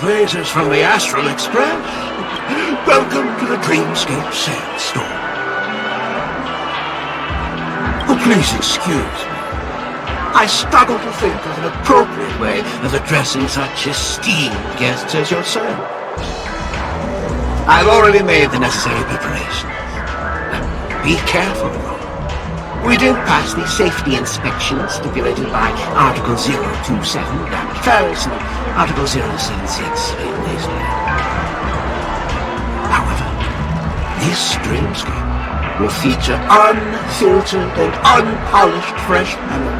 trailblazers from the Astral Express. Welcome to the Dreamscape Sandstorm. Oh, please excuse me. I struggle to think of an appropriate way of addressing such esteemed guests as yourself. I've already made the necessary preparations. Be careful, though. We did pass the safety inspection stipulated by Article 027, damage Paris, and Article 076, wasteland. However, this dreamscape will feature unfiltered and unpolished fresh memory.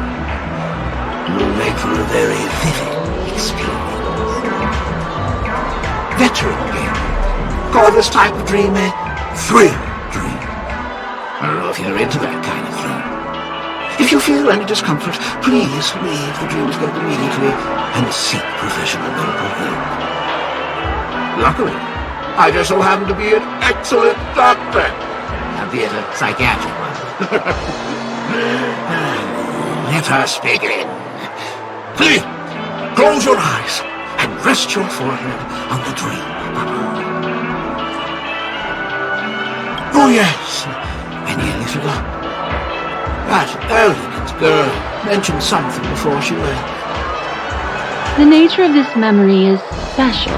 It will make for a very vivid experience. Veteran gamers call this type of dream a thrill dream. I don't know if you're into that kind of thing. If you feel any discomfort, please leave the dreamscape immediately and seek professional medical help. Luckily, I just so happen to be an excellent doctor, albeit a psychiatric one. Let us begin. Please, close your eyes and rest your forehead on the dream bubble. Oh yes, I nearly forgot. That elegant girl mentioned something before she left. The nature of this memory is special.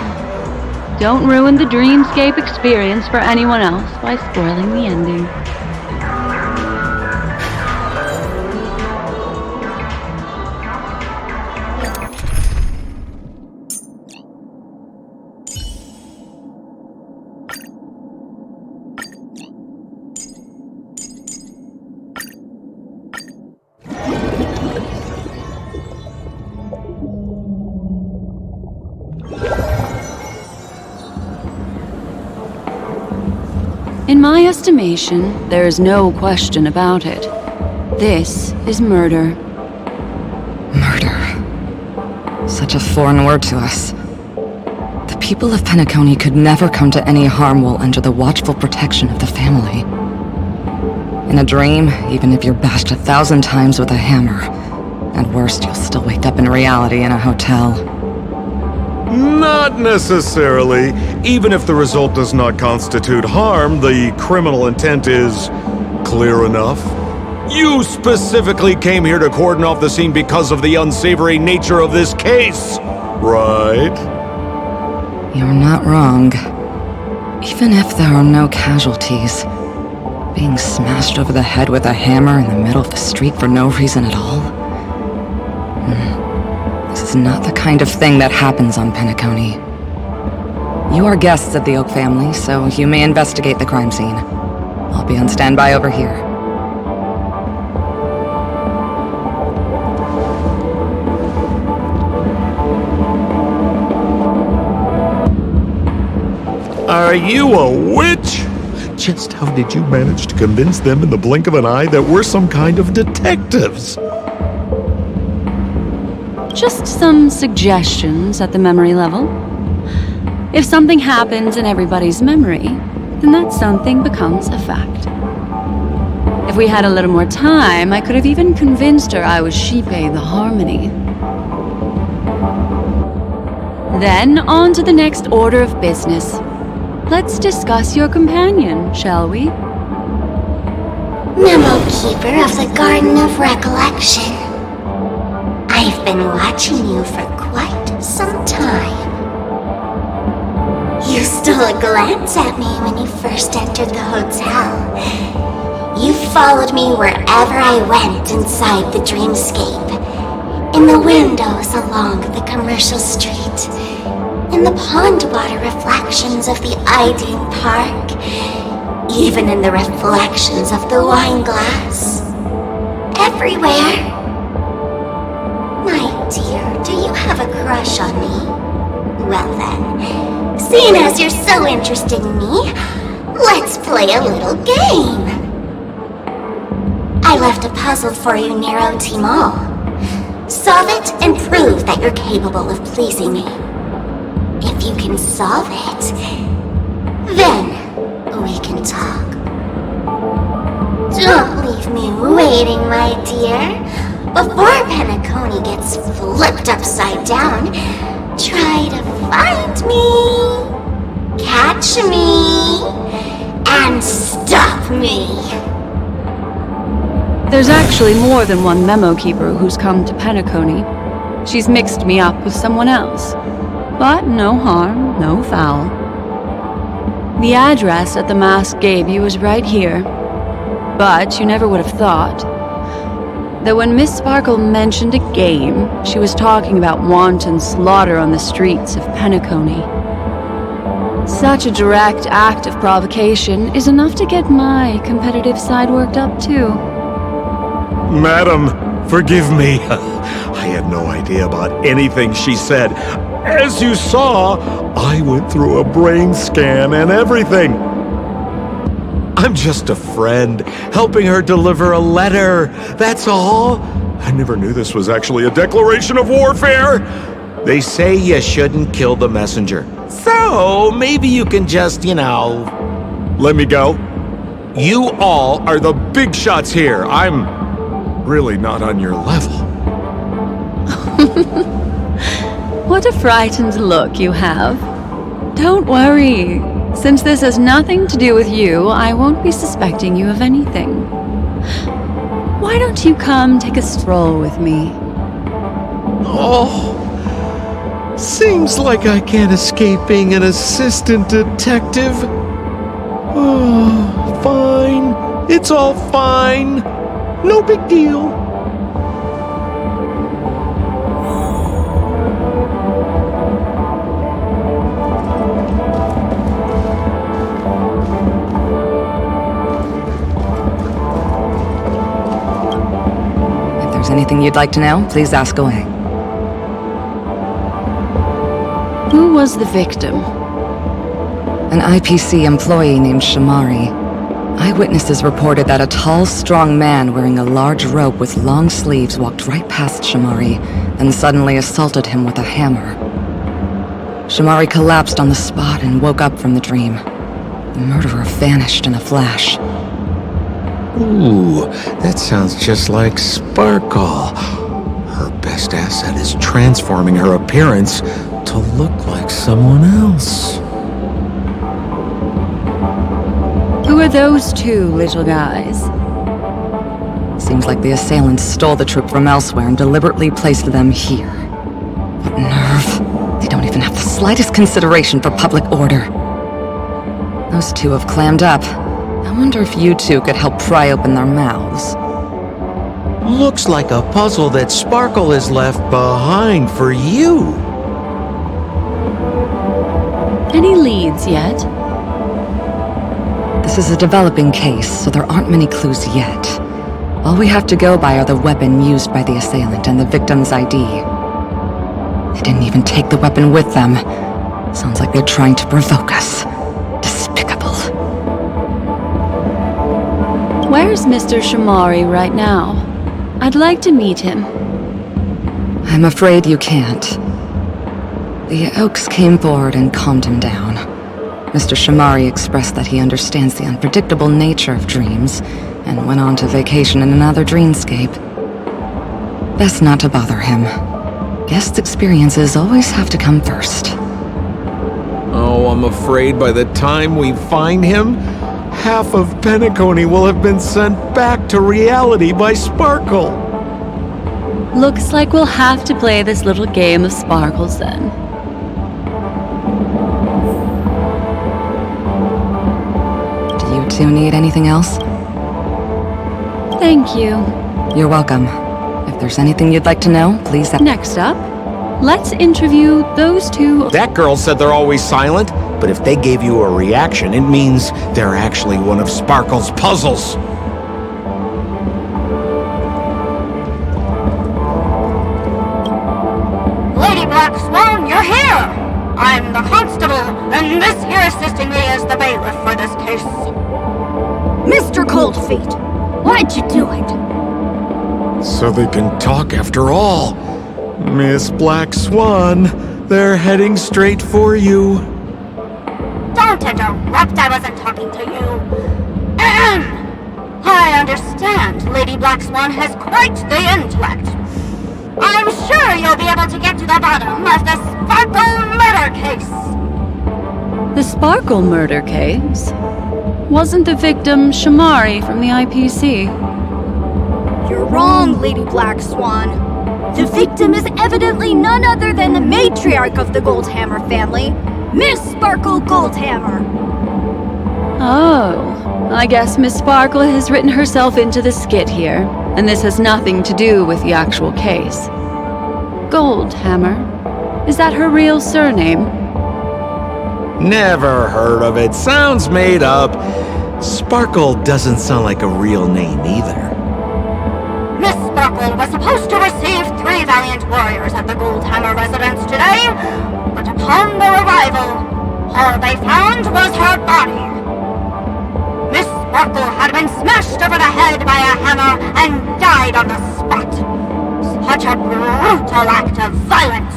Don't ruin the dreamscape experience for anyone else by spoiling the ending. In my estimation, there is no question about it. This is murder. Murder. Such a foreign word to us. The people of Penacony could never come to any harm while under the watchful protection of the family. In a dream, even if you're bashed 1,000 times with a hammer, at worst you'll still wake up in reality in a hotel. Not necessarily. Even if the result does not constitute harm, the criminal intent is clear enough. You specifically came here to cordon off the scene because of the unsavory nature of this case, right? You're not wrong. Even if there are no casualties, being smashed over the head with a hammer in the middle of the street for no reason at all? This is not the kind of thing that happens on Penacony. You are guests of the Oak family, so you may investigate the crime scene. I'll be on standby over here. Are you a witch? Just how did you manage to convince them in the blink of an eye that we're some kind of detectives? Just some suggestions at the memory level. If something happens in everybody's memory, then that something becomes a fact. If we had a little more time, I could have even convinced her I was Sheepe the Harmony. Then, on to the next order of business. Let's discuss your companion, shall we? Memo Keeper of the Garden of Recollection. I've been watching you for quite some time. You stole a glance at me when you first entered the hotel. You followed me wherever I went inside the dreamscape. In the windows along the commercial street. In the pond water reflections of the Iding Park. Even in the reflections of the wine glass. Everywhere. My dear, do you have a crush on me? Well then, seeing as you're so interested in me, let's play a little game. I left a puzzle for you near OT Mall. Solve it and prove that you're capable of pleasing me. If you can solve it, then we can talk. Don't leave me waiting, my dear. Before Penacony gets flipped upside down, try to find me, catch me, and stop me. There's actually more than one memo keeper who's come to Penacony. She's mixed me up with someone else. But no harm, no foul. The address that the mask gave you is right here. But you never would have thought that when Miss Sparkle mentioned a game, she was talking about wanton slaughter on the streets of Penacony. Such a direct act of provocation is enough to get my competitive side worked up too. Madam, forgive me. I had no idea about anything she said. As you saw, I went through a brain scan and everything. I'm just a friend, helping her deliver a letter, that's all. I never knew this was actually a declaration of warfare. They say you shouldn't kill the messenger. So, maybe you can just, let me go. You all are the big shots here. I'm really not on your level. What a frightened look you have. Don't worry. Since this has nothing to do with you, I won't be suspecting you of anything. Why don't you come take a stroll with me? Oh, seems like I can't escape being an assistant detective. Oh, fine. It's all fine. No big deal. If there's anything you'd like to know, please ask away. Who was the victim? An IPC employee named Shamari. Eyewitnesses reported that a tall, strong man wearing a large robe with long sleeves walked right past Shamari, then suddenly assaulted him with a hammer. Shamari collapsed on the spot and woke up from the dream. The murderer vanished in a flash. Ooh, that sounds just like Sparkle. Her best asset is transforming her appearance to look like someone else. Who are those two little guys? Seems like the assailants stole the troop from elsewhere and deliberately placed them here. What nerve! They don't even have the slightest consideration for public order. Those two have clammed up. I wonder if you two could help pry open their mouths. Looks like a puzzle that Sparkle has left behind for you. Any leads yet? This is a developing case, so there aren't many clues yet. All we have to go by are the weapon used by the assailant and the victim's ID. They didn't even take the weapon with them. Sounds like they're trying to provoke us. Despicable. Where's Mr. Shamari right now? I'd like to meet him. I'm afraid you can't. The Oaks came forward and calmed him down. Mr. Shamari expressed that he understands the unpredictable nature of dreams, and went on to vacation in another dreamscape. Best not to bother him. Guest experiences always have to come first. Oh, I'm afraid by the time we find him, half of Penacony will have been sent back to reality by Sparkle. Looks like we'll have to play this little game of sparkles then. Do you two need anything else? Thank you. You're welcome. If there's anything you'd like to know, please... Next up, let's interview those two. That girl said they're always silent, but if they gave you a reaction, it means they're actually one of Sparkle's puzzles. Lady Black Swan, you're here! I'm the constable, and this here assisting me is the bailiff for this case. Mr. Coldfeet, why'd you do it? So they can talk after all. Miss Black Swan, they're heading straight for you. Don't interrupt, I wasn't talking to you. I understand Lady Black Swan has quite the intellect. I'm sure you'll be able to get to the bottom of the Sparkle murder case. The Sparkle murder case? Wasn't the victim Shamari from the IPC? You're wrong, Lady Black Swan. The victim is evidently none other than the matriarch of the Goldhammer family, Miss Sparkle Goldhammer. Oh, I guess Miss Sparkle has written herself into the skit here, and this has nothing to do with the actual case. Goldhammer? Is that her real surname? Never heard of it. Sounds made up. Sparkle doesn't sound like a real name either. Miss Sparkle was supposed to receive 3 valiant warriors at the Goldhammer residence today, but upon their arrival, all they found was her body. Miss Sparkle had been smashed over the head by a hammer and died on the spot. Such a brutal act of violence.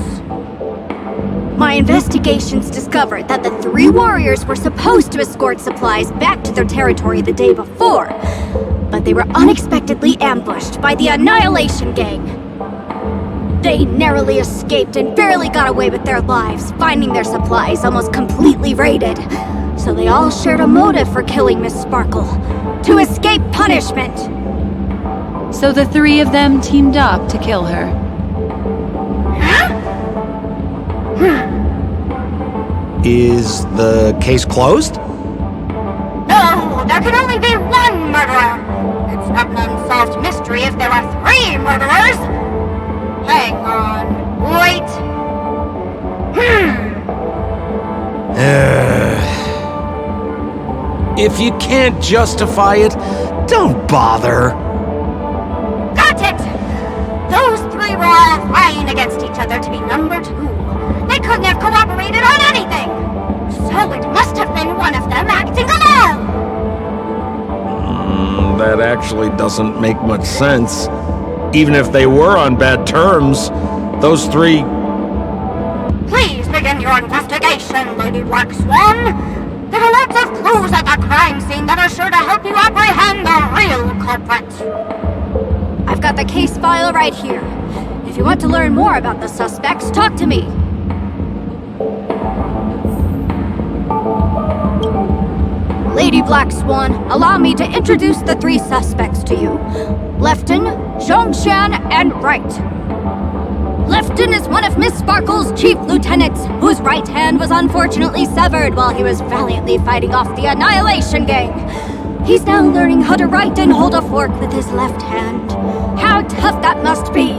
My investigations discovered that the 3 warriors were supposed to escort supplies back to their territory the day before, but they were unexpectedly ambushed by the Annihilation Gang. They narrowly escaped and barely got away with their lives, finding their supplies almost completely raided. So they all shared a motive for killing Miss Sparkle, to escape punishment. So the 3 of them teamed up to kill her. Is the case closed? No, there can only be 1 murderer. It's not an unsolved mystery if there are 3 murderers. Hang on, wait. If you can't justify it, don't bother. Got it! Those 3 were all vying against each other to be number 2. They couldn't have cooperated on anything. So it must have been one of them acting alone. That actually doesn't make much sense. Even if they were on bad terms, those 3... Please begin your investigation, Lady Black Swan. There are lots of clues at the crime scene that are sure to help you apprehend the real culprit. I've got the case file right here. If you want to learn more about the suspects, talk to me. Lady Black Swan, allow me to introduce the 3 suspects to you. Lefton, Zhongshan, and Wright. Lefton is one of Miss Sparkle's chief lieutenants, whose right hand was unfortunately severed while he was valiantly fighting off the Annihilation Gang. He's now learning how to write and hold a fork with his left hand. How tough that must be!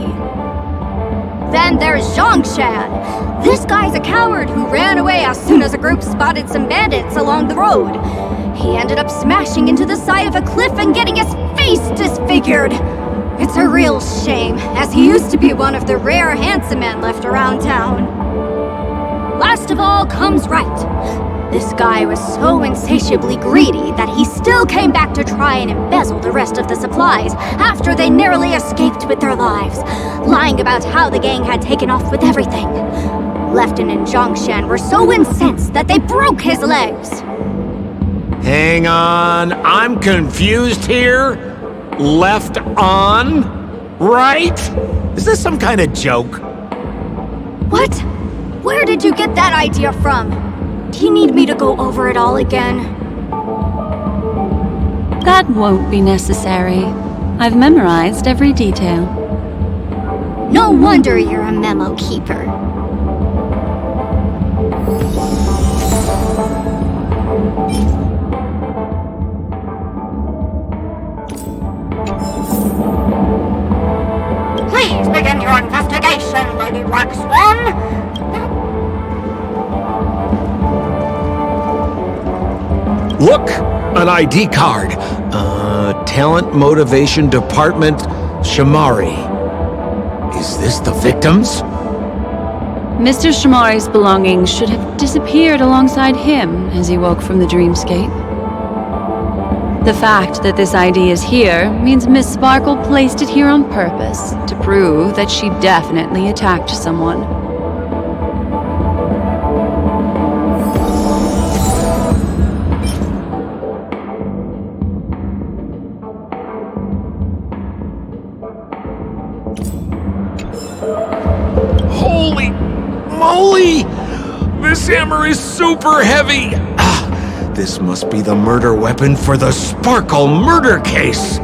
Then there's Zhongshan. This guy's a coward who ran away as soon as a group spotted some bandits along the road. He ended up smashing into the side of a cliff and getting his face disfigured. It's a real shame, as he used to be one of the rare handsome men left around town. Last of all comes Wright. This guy was so insatiably greedy that he still came back to try and embezzle the rest of the supplies after they narrowly escaped with their lives, lying about how the gang had taken off with everything. Lefton and Zhongshan were so incensed that they broke his legs. Hang on, I'm confused here. Left on? Right? Is this some kind of joke? What? Where did you get that idea from? Do you need me to go over it all again? That won't be necessary. I've memorized every detail. No wonder you're a memo keeper. Please begin your investigation, Lady Black Swan. Look! An ID card. Talent Motivation Department, Shamari. Is this the victims? Mr. Shamari's belongings should have disappeared alongside him as he woke from the dreamscape. The fact that this ID is here means Miss Sparkle placed it here on purpose to prove that she definitely attacked someone. moly! This hammer is super heavy! This must be the murder weapon for the Sparkle murder case!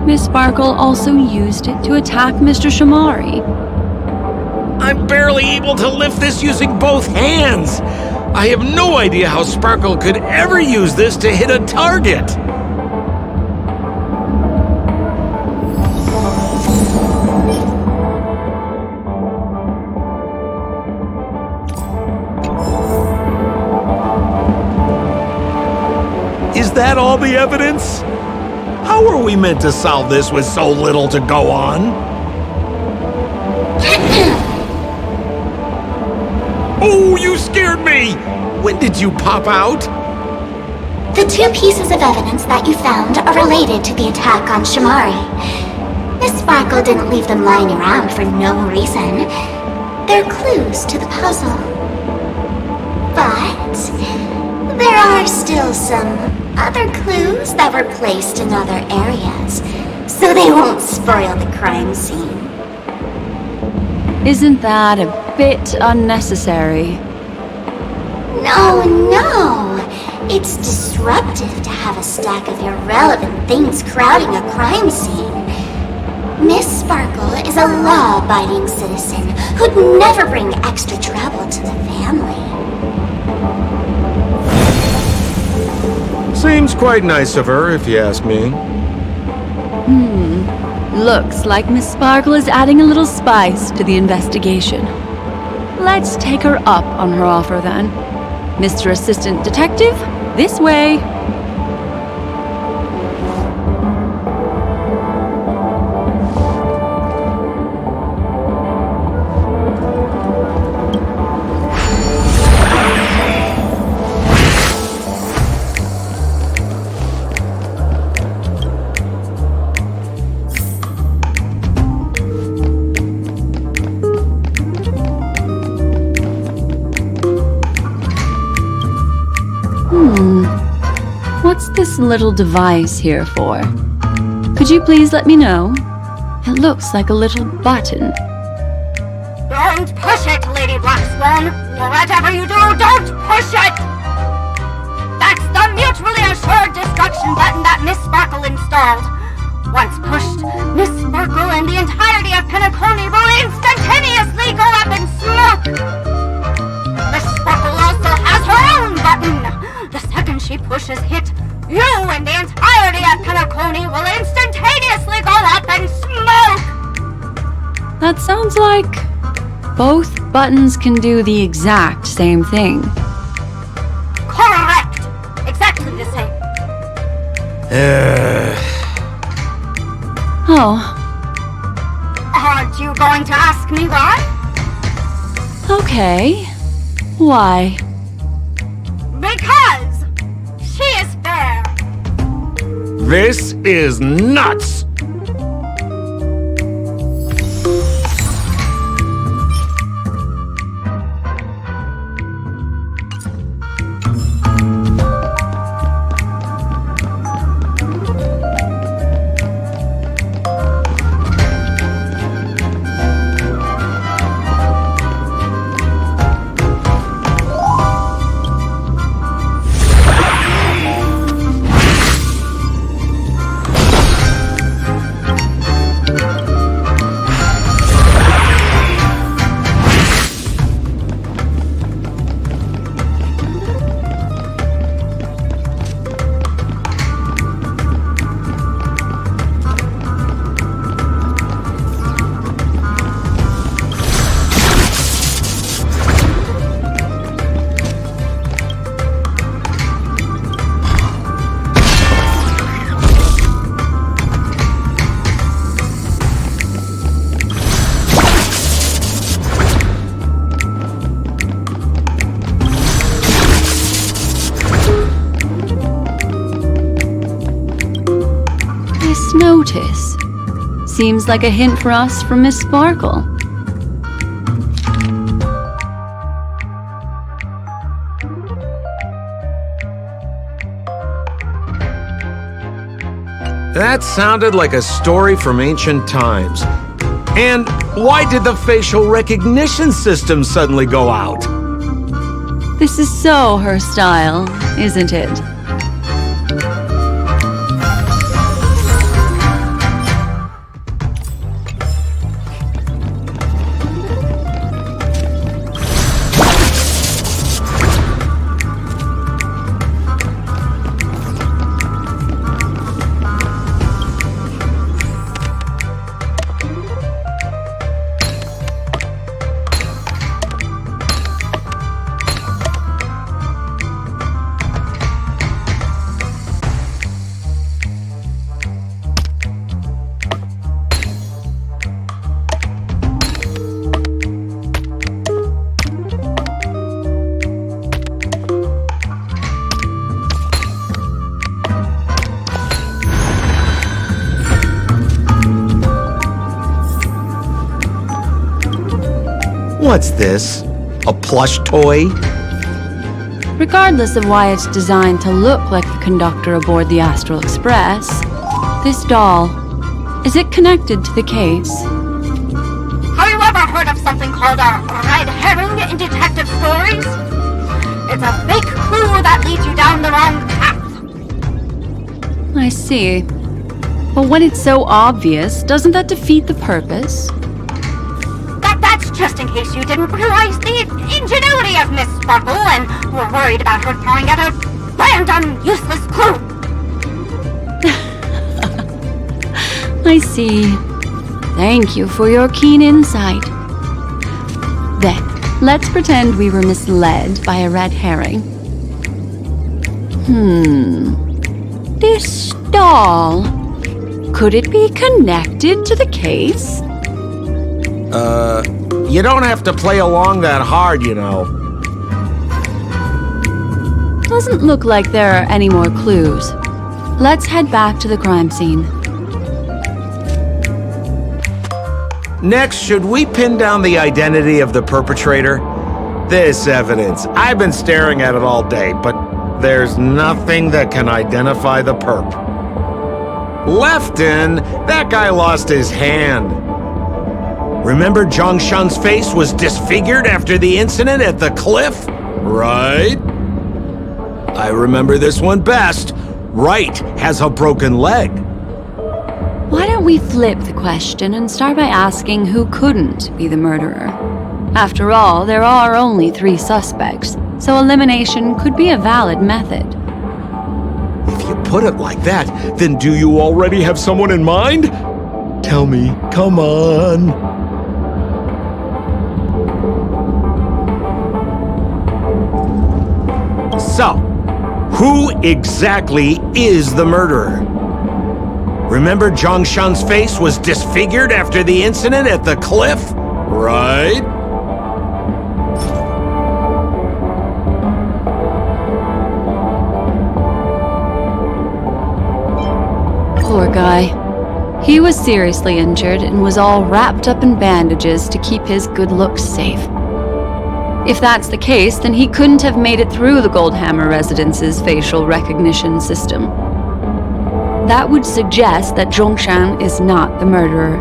Miss Sparkle also used it to attack Mr. Shamari. I'm barely able to lift this using both hands! I have no idea how Sparkle could ever use this to hit a target! Is that all the evidence? How are we meant to solve this with so little to go on? Oh, you scared me! When did you pop out? The two pieces of evidence that you found are related to the attack on Shamari. Miss Sparkle didn't leave them lying around for no reason. They're clues to the puzzle. But there are still some other clues that were placed in other areas, so they won't spoil the crime scene. Isn't that a bit unnecessary? No. It's disruptive to have a stack of irrelevant things crowding a crime scene. Miss Sparkle is a law-abiding citizen who'd never bring extra trouble to the family. Seems quite nice of her, if you ask me. Looks like Miss Sparkle is adding a little spice to the investigation. Let's take her up on her offer then. Mr. Assistant Detective, this way. What's this little device here for? Could you please let me know? It looks like a little button. Don't push it, Lady Black Swan. Whatever you do, don't push it! That's the mutually assured destruction button that Miss Sparkle installed. Once pushed, Miss Sparkle and the entirety of Penacony will instantaneously go up in smoke! Miss Sparkle also has her own button! The second she pushes hit, you and the entirety of Penacony will instantaneously go up in smoke! That sounds like both buttons can do the exact same thing. Correct! Exactly the same. Oh, Aren't you going to ask me why? okay. Why? Because she is fair. This is nuts! Notice. Seems like a hint for us from Miss Sparkle. That sounded like a story from ancient times. And why did the facial recognition system suddenly go out? This is so her style, isn't it? What's this? A plush toy? Regardless of why it's designed to look like the conductor aboard the Astral Express, this doll, is it connected to the case? Have you ever heard of something called a red herring in detective stories? It's a fake clue that leads you down the wrong path. I see. But when it's so obvious, doesn't that defeat the purpose? That's just in case you didn't realize the ingenuity of Miss Sparkle and were worried about her throwing out a random, useless clue. I see. Thank you for your keen insight. Then, let's pretend we were misled by a red herring. This doll, could it be connected to the case? You don't have to play along that hard, you know. Doesn't look like there are any more clues. Let's head back to the crime scene. Next, should we pin down the identity of the perpetrator? This evidence, I've been staring at it all day, but there's nothing that can identify the perp. Lefton, that guy lost his hand. Remember Zhongshan's face was disfigured after the incident at the cliff? Right? I remember this one best. Right has a broken leg. Why don't we flip the question and start by asking who couldn't be the murderer? After all, there are only 3 suspects, so elimination could be a valid method. If you put it like that, then do you already have someone in mind? Tell me, come on. So, who exactly is the murderer? Remember Zhongshan's face was disfigured after the incident at the cliff? Right? Poor guy. He was seriously injured and was all wrapped up in bandages to keep his good looks safe. If that's the case, then he couldn't have made it through the Goldhammer residence's facial recognition system. That would suggest that Zhongshan is not the murderer.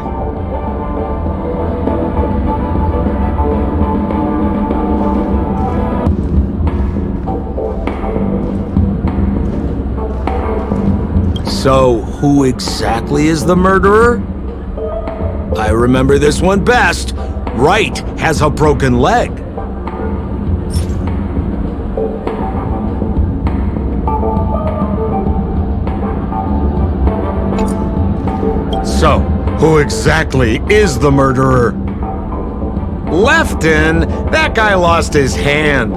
So, who exactly is the murderer? I remember this one best. Right has a broken leg. So, who exactly is the murderer? Lefton, that guy lost his hand.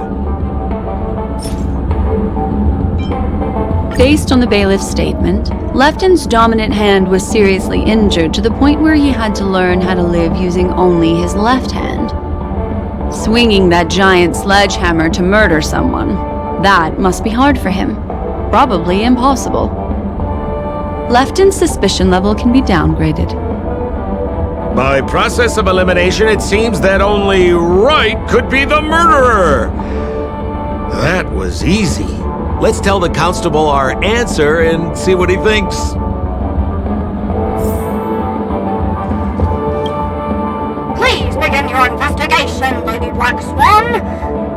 Based on the bailiff's statement, Lefton's dominant hand was seriously injured to the point where he had to learn how to live using only his left hand. Swinging that giant sledgehammer to murder someone, that must be hard for him. Probably impossible. Lefton's suspicion level can be downgraded. By process of elimination, it seems that only Right could be the murderer. That was easy. Let's tell the constable our answer and see what he thinks. in your investigation, Lady Black Swan.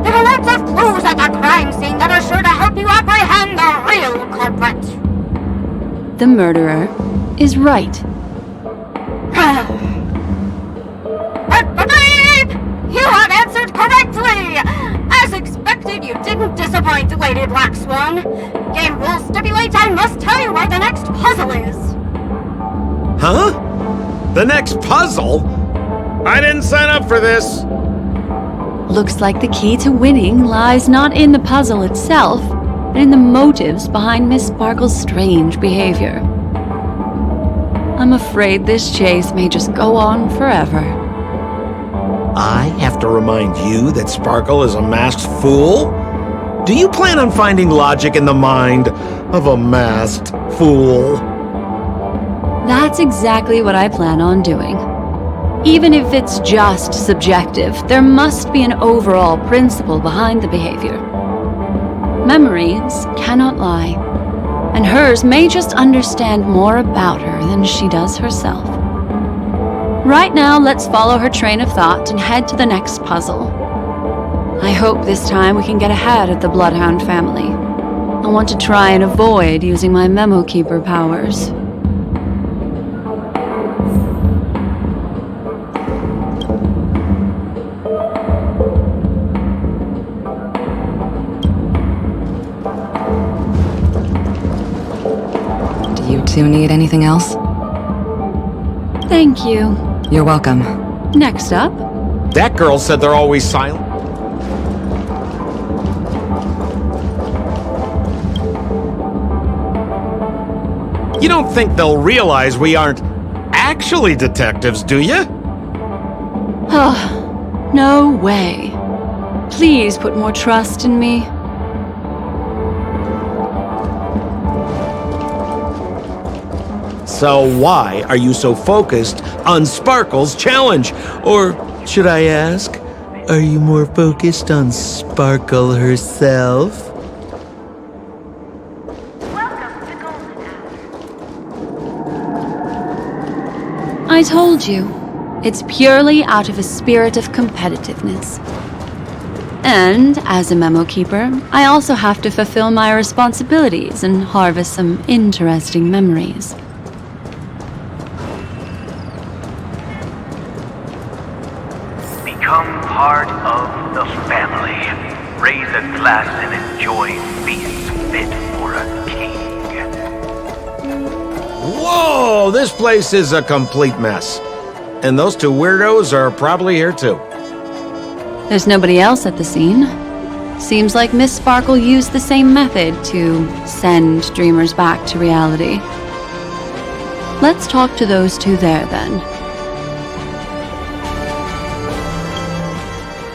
There are lots of clues at the crime scene that are sure to help you apprehend the real culprit. The murderer is right. You have answered correctly! As expected, you didn't disappoint, Lady Black Swan. Game rules stipulate I must tell you where the next puzzle is. Huh? The next puzzle? I didn't sign up for this. Looks like the key to winning lies not in the puzzle itself, but in the motives behind Miss Sparkle's strange behavior. I'm afraid this chase may just go on forever. I have to remind you that Sparkle is a masked fool? Do you plan on finding logic in the mind of a masked fool? That's exactly what I plan on doing. Even if it's just subjective, there must be an overall principle behind the behavior. Memories cannot lie, and hers may just understand more about her than she does herself. Right now, let's follow her train of thought and head to the next puzzle. I hope this time we can get ahead of the Bloodhound family. I want to try and avoid using my Memo Keeper powers. Do you two need anything else? Thank you. You're welcome. Next up, That girl said they're always silent. You don't think they'll realize we aren't actually detectives, do you? no way. Please put more trust in me. So why are you so focused on Sparkle's challenge? Or should I ask, are you more focused on Sparkle herself? I told you, it's purely out of a spirit of competitiveness. And as a memo keeper, I also have to fulfill my responsibilities and harvest some interesting memories. Become part of the family. Raise a glass and enjoy feasts fit for a king. Whoa, this place is a complete mess. And those two weirdos are probably here too. There's nobody else at the scene. Seems like Miss Sparkle used the same method to send dreamers back to reality. Let's talk to those two there then.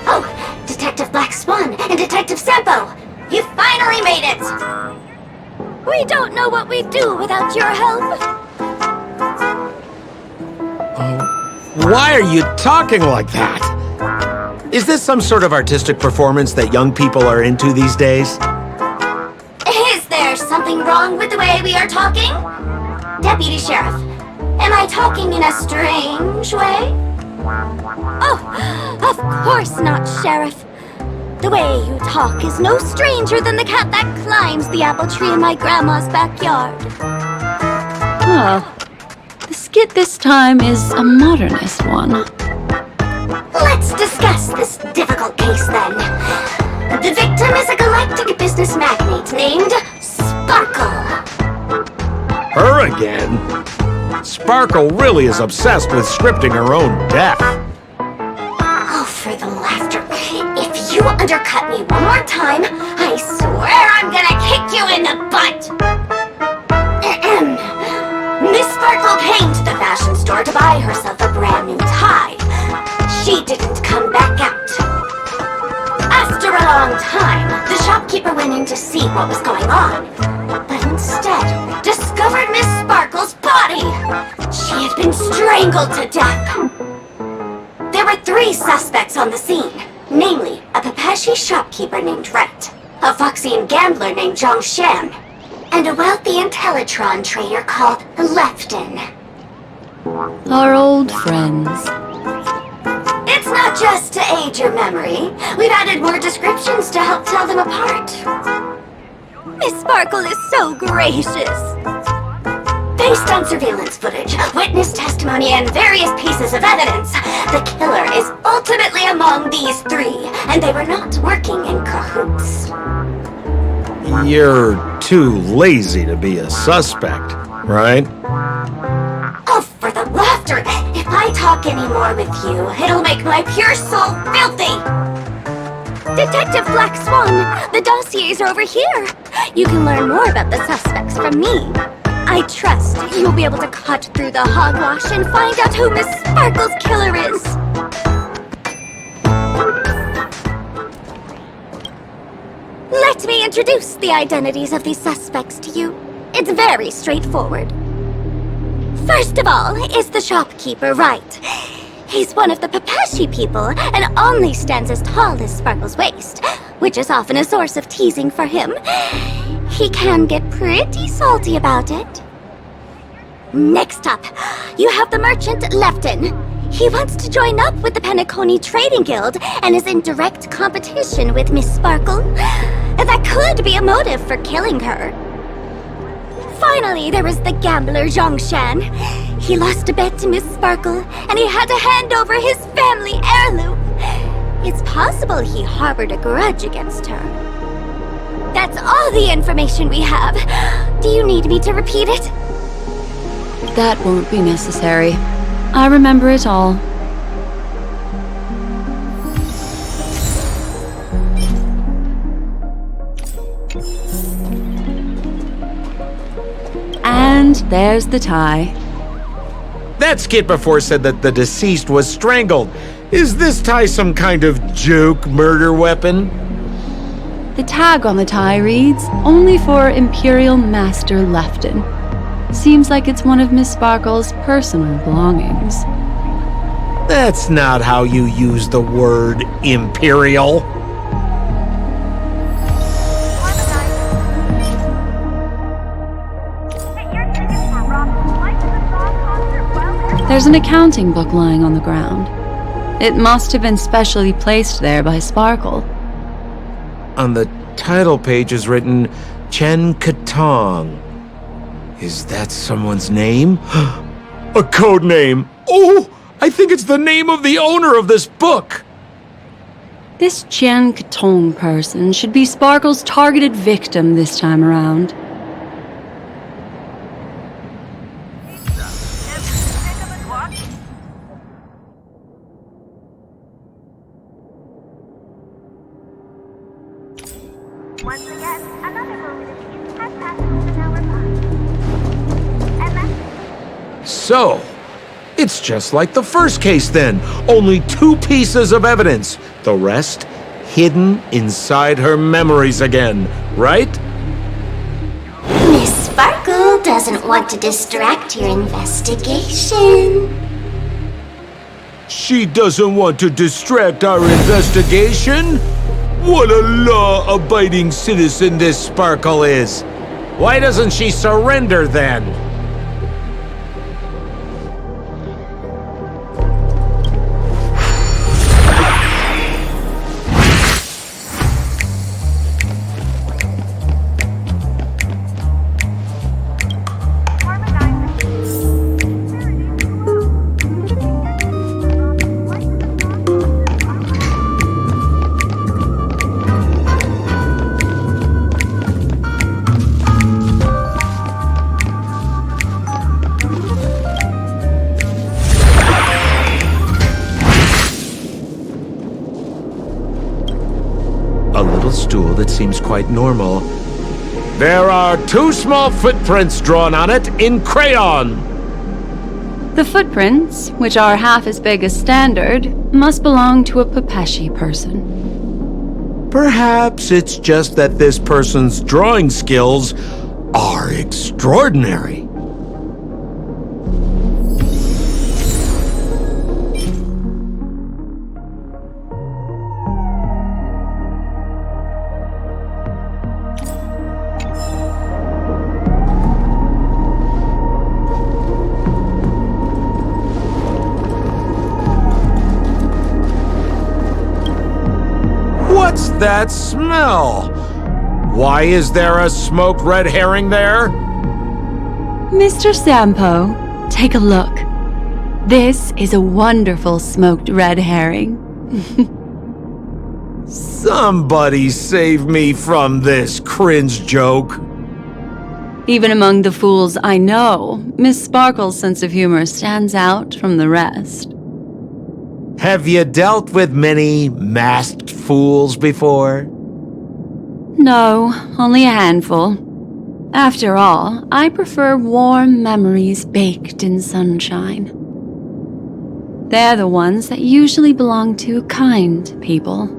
Oh, Detective Black Swan and Detective Sampo! You finally made it! We don't know what we'd do without your help. Why are you talking like that? Is this some sort of artistic performance that young people are into these days? Is there something wrong with the way we are talking? Deputy Sheriff, am I talking in a strange way? Oh, of course not, Sheriff. The way you talk is no stranger than the cat that climbs the apple tree in my grandma's backyard. Oh, the skit this time is a modernist one. Let's discuss this difficult case then. The victim is a galactic business magnate named Sparkle. Her again? Sparkle really is obsessed with scripting her own death. Oh, for the laughter. If you undercut me one more time, I swear I'm gonna kick you in the butt! Miss Sparkle came to the fashion store to buy herself a brand new tie. She didn't come back out. After a long time, the shopkeeper went in to see what was going on, but instead discovered Miss Sparkle's body. She had been strangled to death. There were 3 suspects on the scene, namely a Pepeshi shopkeeper named Wright, a Foxian gambler named Zhongshan, and a wealthy Intellitron trader called Lefton. Our old friends. It's not Just to aid your memory, we've added more descriptions to help tell them apart. Miss Sparkle is so gracious. Based on surveillance footage, witness testimony, and various pieces of evidence, the killer is ultimately among these three, and they were not working in cahoots. You're too lazy to be a suspect, right? Oh, for the laughter! If I talk anymore with you, it'll make my pure soul filthy! Detective Black Swan, the dossiers are over here. You can learn more about the suspects from me. I trust you'll be able to cut through the hogwash and find out who Miss Sparkle's killer is. Let me introduce the identities of these suspects to you. It's very straightforward. First of all is the shopkeeper, right? He's one of the Papashi people and only stands as tall as Sparkle's waist, which is often a source of teasing for him. He can get pretty salty about it. Next up, you have the merchant Lefton. He wants to join up with the Penacony Trading Guild and is in direct competition with Miss Sparkle. That could be a motive for killing her. Finally, there is the gambler Zhongshan. He lost a bet to Miss Sparkle, and he had to hand over his family heirloom. It's possible he harbored a grudge against her. That's all the information we have. Do you need me to repeat it? That won't be necessary. I remember it all. And there's the tie. That skit before said that the deceased was strangled. Is this tie some kind of joke murder weapon? The tag on the tie reads, "Only for Imperial Master Lefton." Seems like it's one of Miss Sparkle's personal belongings. That's not how you use the word imperial. There's an accounting book lying on the ground. It must have been specially placed there by Sparkle. On the title page is written Chen Katong. Is that someone's name? A code name! Oh! I think it's the name of the owner of this book! This Jian Katong person should be Sparkle's targeted victim this time around. Once again, another moment of peace has passed an hour by. And that's... So, it's just like the first case then. Only 2 pieces of evidence. The rest hidden inside her memories again, right? Miss Sparkle doesn't want to distract your investigation. She doesn't want to distract our investigation? What a law-abiding citizen this Sparkle is! Why doesn't she surrender then? Stool that seems quite normal. There are 2 small footprints drawn on it in crayon. The footprints, which are half as big as standard, must belong to a Papashi person. Perhaps it's just that this person's drawing skills are extraordinary. at that smell! Why is there a smoked red herring there? Mr. Sampo, take a look. This is a wonderful smoked red herring. Somebody save me from this cringe joke. Even among the fools I know, Miss Sparkle's sense of humor stands out from the rest. Have you dealt with many masked fools before? No, only a handful. After all, I prefer warm memories baked in sunshine. They're the ones that usually belong to kind people.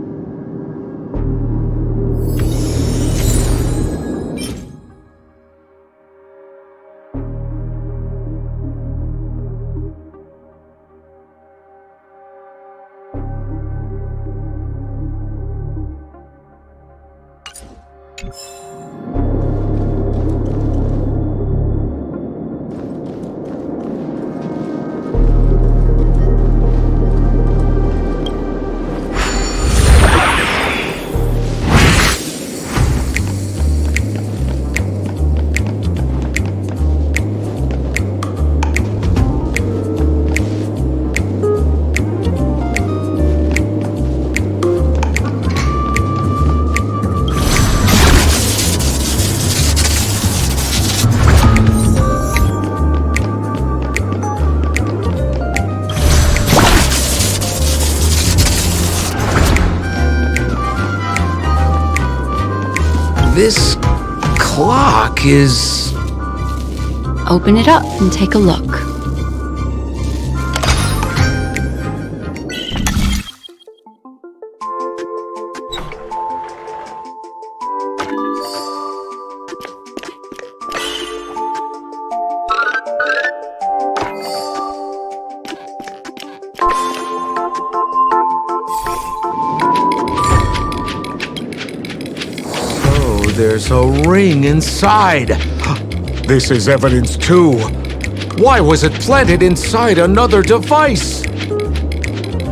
This clock is... Open it up and take a look. There's a ring inside. This is evidence too. Why was it planted inside another device?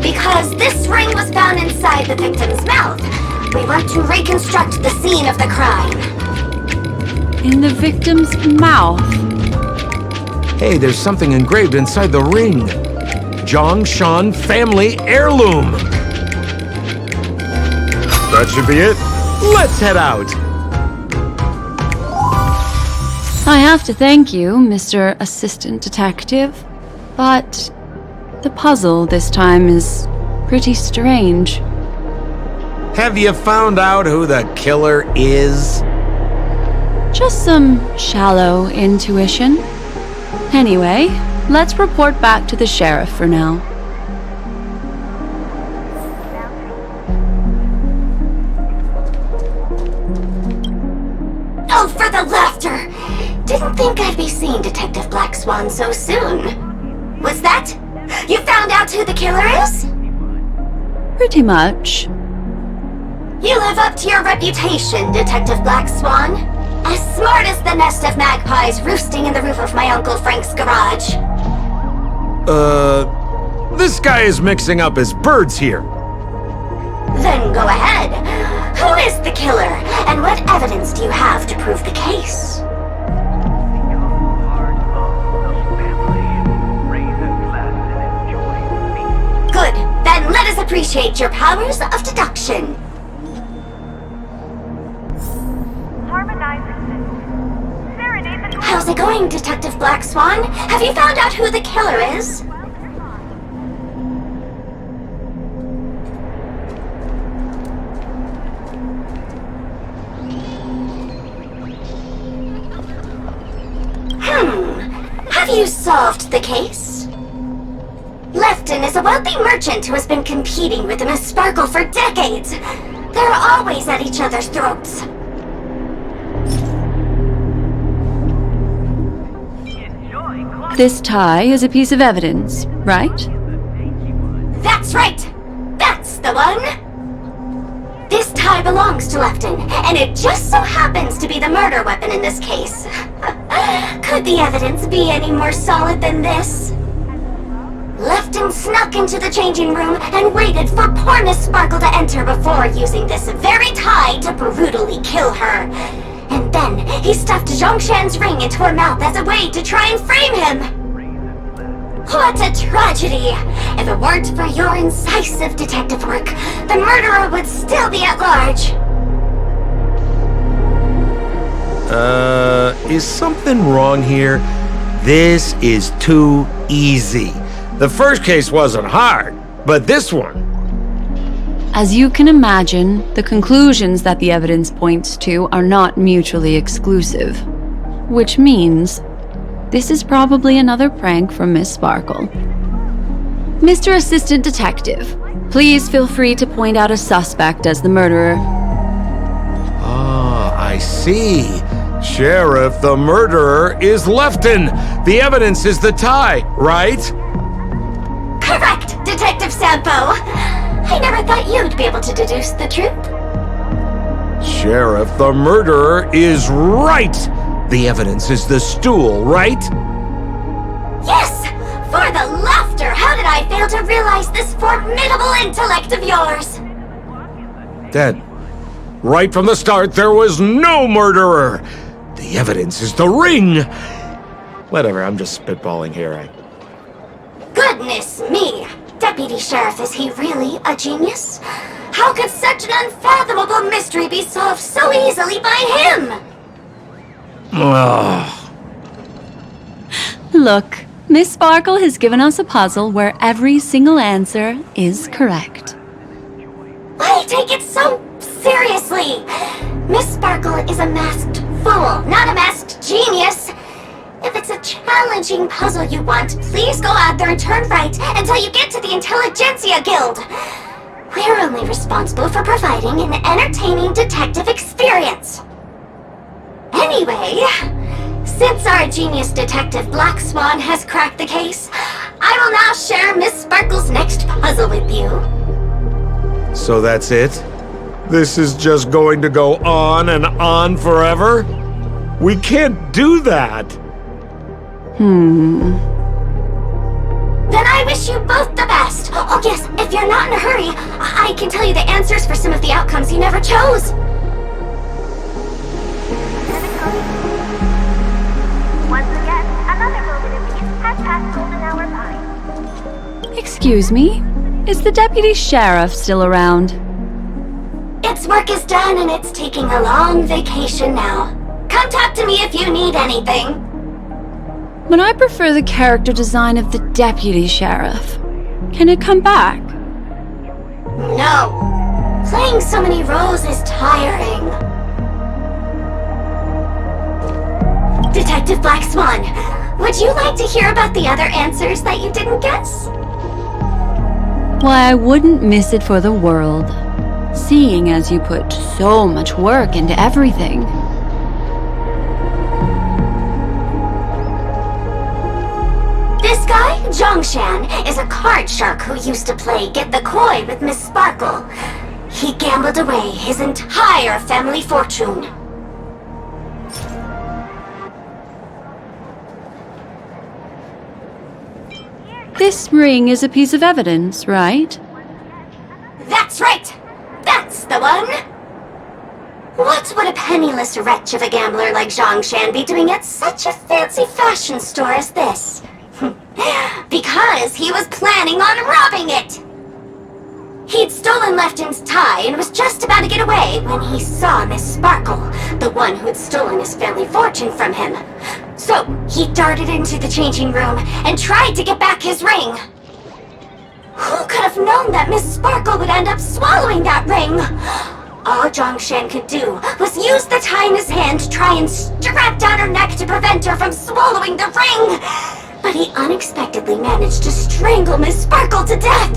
Because this ring was found inside the victim's mouth. We want to reconstruct the scene of the crime. In the victim's mouth. Hey, there's something engraved inside the ring. Zhongshan family heirloom. That should be it. Let's head out. I have to thank you, Mr. Assistant Detective, but the puzzle this time is pretty strange. Have you found out who the killer is? Just some shallow intuition. Anyway, let's report back to the sheriff for now. Oh, for the laughter! Didn't think I'd be seeing Detective Black Swan so soon. Was that? You found out who the killer is? Pretty much. You live up to your reputation, Detective Black Swan. As smart as the nest of magpies roosting in the roof of my Uncle Frank's garage. This guy is mixing up his birds here. Then go ahead. Who is the killer, and what evidence do you have to prove the case? Good. Then let us appreciate your powers of deduction. How's it going, Detective Black Swan? Have you found out who the killer is? Have you solved the case? Lefton is a wealthy merchant who has been competing with Miss Sparkle for decades. They're always at each other's throats. This tie is a piece of evidence, right? That's right! That's the one! This tie belongs to Lefton, and it just so happens to be the murder weapon in this case. Could the evidence be any more solid than this? Lefton snuck into the changing room and waited for poor Miss Sparkle to enter before using this very tie to brutally kill her. And then he stuffed Zhongshan's ring into her mouth as a way to try and frame him. What a tragedy! If it weren't for your incisive detective work, the murderer would still be at large. Is something wrong here? This is too easy. The first case wasn't hard, but this one... As you can imagine, the conclusions that the evidence points to are not mutually exclusive. Which means, this is probably another prank from Miss Sparkle. Mr. Assistant Detective, please feel free to point out a suspect as the murderer. Ah, I see. Sheriff, the murderer is Lefton. The evidence is the tie, right? Correct, Detective Sampo. I never thought you'd be able to deduce the truth. Sheriff, the murderer is right. The evidence is the stool, right? Yes! For the laughter, how did I fail to realize this formidable intellect of yours? Dead. Right from the start, there was no murderer. The evidence is the ring. Whatever, I'm just spitballing here. Goodness me! Deputy Sheriff, is he really a genius? How could such an unfathomable mystery be solved so easily by him? Look, Miss Sparkle has given us a puzzle where every single answer is correct. Why take it so seriously? Miss Sparkle is a masked fool, not a masked genius. If it's a challenging puzzle you want, please go out there and turn right until you get to the Intelligentsia Guild. We're only responsible for providing an entertaining detective experience. Anyway, since our genius detective Black Swan has cracked the case, I will now share Miss Sparkle's next puzzle with you. So that's it? This is just going to go on and on forever? We can't do that! Then I wish you both the best. Oh yes, if you're not in a hurry, I can tell you the answers for some of the outcomes you never chose. Once again, another moment of peace has passed golden hour by. Excuse me? Is the deputy sheriff still around? Its work is done and it's taking a long vacation now. Come talk to me if you need anything. But I prefer the character design of the deputy sheriff. Can it come back? No. Playing so many roles is tiring. Detective Black Swan, would you like to hear about the other answers that you didn't guess? Why, I wouldn't miss it for the world. Seeing as you put so much work into everything. This guy, Zhongshan, is a card shark who used to play Get the Koi with Miss Sparkle. He gambled away his entire family fortune. This ring is a piece of evidence, right? That's right! That's the one! What would a penniless wretch of a gambler like Zhongshan be doing at such a fancy fashion store as this? Because he was planning on robbing it! He'd stolen Lefton's tie and was just about to get away when he saw Miss Sparkle, the one who'd stolen his family fortune from him. So he darted into the changing room and tried to get back his ring. Who could have known that Miss Sparkle would end up swallowing that ring? All Zhongshan could do was use the tie in his hand to try and strap down her neck to prevent her from swallowing the ring. But he unexpectedly managed to strangle Miss Sparkle to death.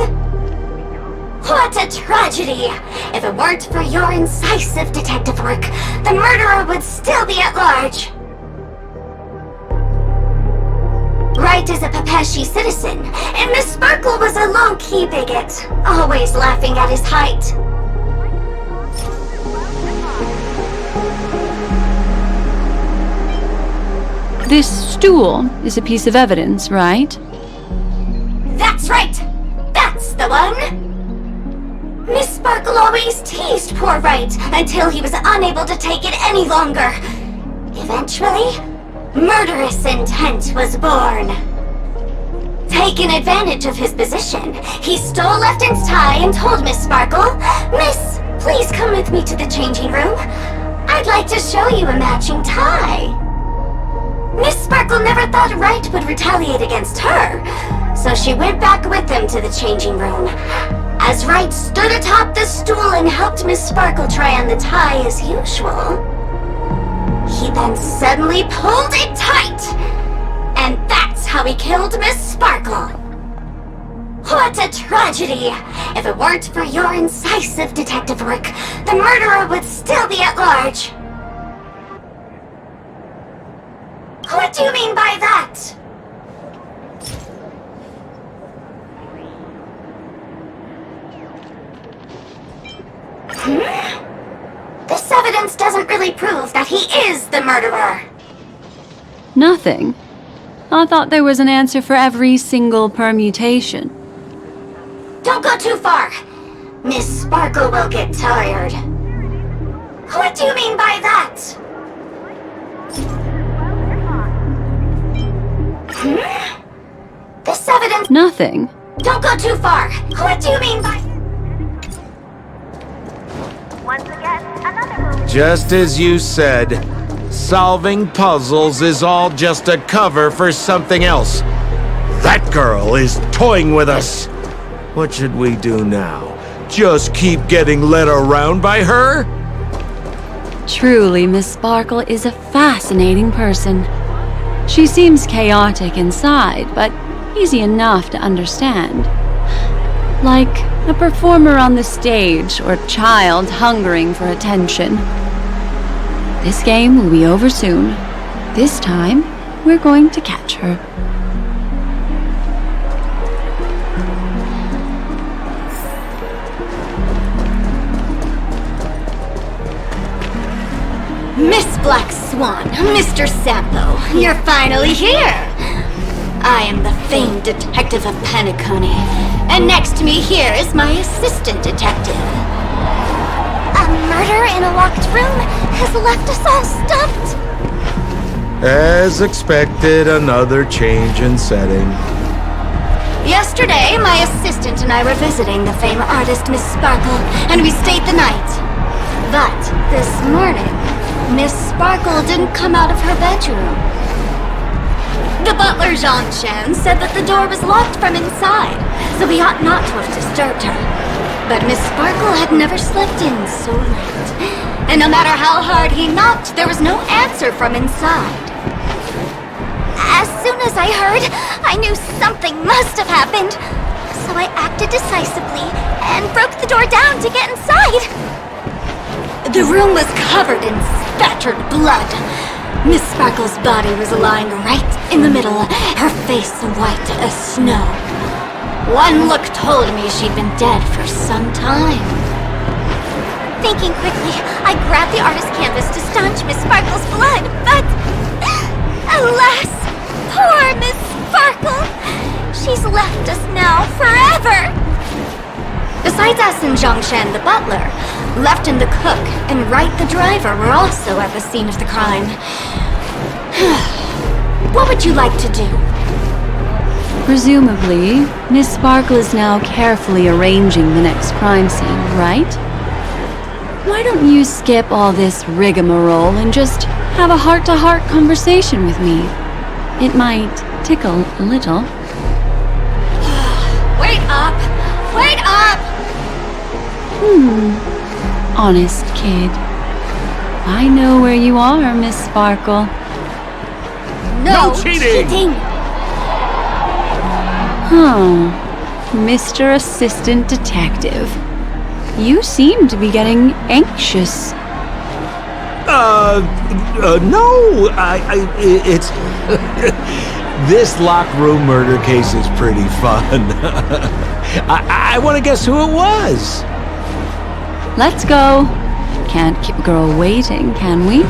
What a tragedy! If it weren't for your incisive detective work, the murderer would still be at large. Right as a Pepeshi citizen, and Miss Sparkle was a low-key bigot, always laughing at his height. This stool is a piece of evidence, right? That's right! That's the one! Miss Sparkle always teased poor Wright until he was unable to take it any longer. Eventually, murderous intent was born. Taking advantage of his position, he stole Lefton's tie and told Miss Sparkle, "Miss, please come with me to the changing room. I'd like to show you a matching tie." Miss Sparkle never thought Wright would retaliate against her, so she went back with him to the changing room. As Wright stood atop the stool and helped Miss Sparkle try on the tie as usual, he then suddenly pulled it tight, and that's how he killed Miss Sparkle. What a tragedy! If it weren't for your incisive detective work, the murderer would still be at large. What do you mean by that? This evidence doesn't really prove that he is the murderer. Nothing. I thought there was an answer for every single permutation. Don't go too far. Miss Sparkle will get tired. What do you mean by that? This evidence... Nothing. Don't go too far. What do you mean by... Once again, another movie. Just as you said, solving puzzles is all just a cover for something else. That girl is toying with us. What should we do now? Just keep getting led around by her? Truly, Miss Sparkle is a fascinating person. She seems chaotic inside, but easy enough to understand. Like a performer on the stage or child hungering for attention. This game will be over soon. This time, we're going to catch her. Miss Black Swan, Mr. Sampo, you're finally here! I am the famed detective of Penacony, and next to me here is my assistant detective. A murder in a locked room has left us all stumped. As expected, another change in setting. Yesterday, my assistant and I were visiting the famed artist Miss Sparkle, and we stayed the night. But this morning, Miss Sparkle didn't come out of her bedroom. The butler, Jean-Chan, said that the door was locked from inside, so we ought not to have disturbed her. But Miss Sparkle had never slept in so late, and no matter how hard he knocked, there was no answer from inside. As soon as I heard, I knew something must have happened. So I acted decisively and broke the door down to get inside. The room was covered in spattered blood. Miss Sparkle's body was lying right in the middle, her face white as snow. One look told me she'd been dead for some time. Thinking quickly, I grabbed the artist's canvas to staunch Miss Sparkle's blood, but... alas! Poor Miss Sparkle! She's left us now forever! Besides us and Zhongshan the butler, Lefton the cook and Wright the driver were also at the scene of the crime. What would you like to do? Presumably, Miss Sparkle is now carefully arranging the next crime scene, right? Why don't you skip all this rigmarole and just have a heart-to-heart conversation with me? It might tickle a little. Wait up! Wait up! Honest kid. I know where you are, Miss Sparkle. No cheating! Huh. Mr. Assistant Detective. You seem to be getting anxious. No, it's... This locked room murder case is pretty fun. I want to guess who it was. Let's go. Can't keep a girl waiting, can we?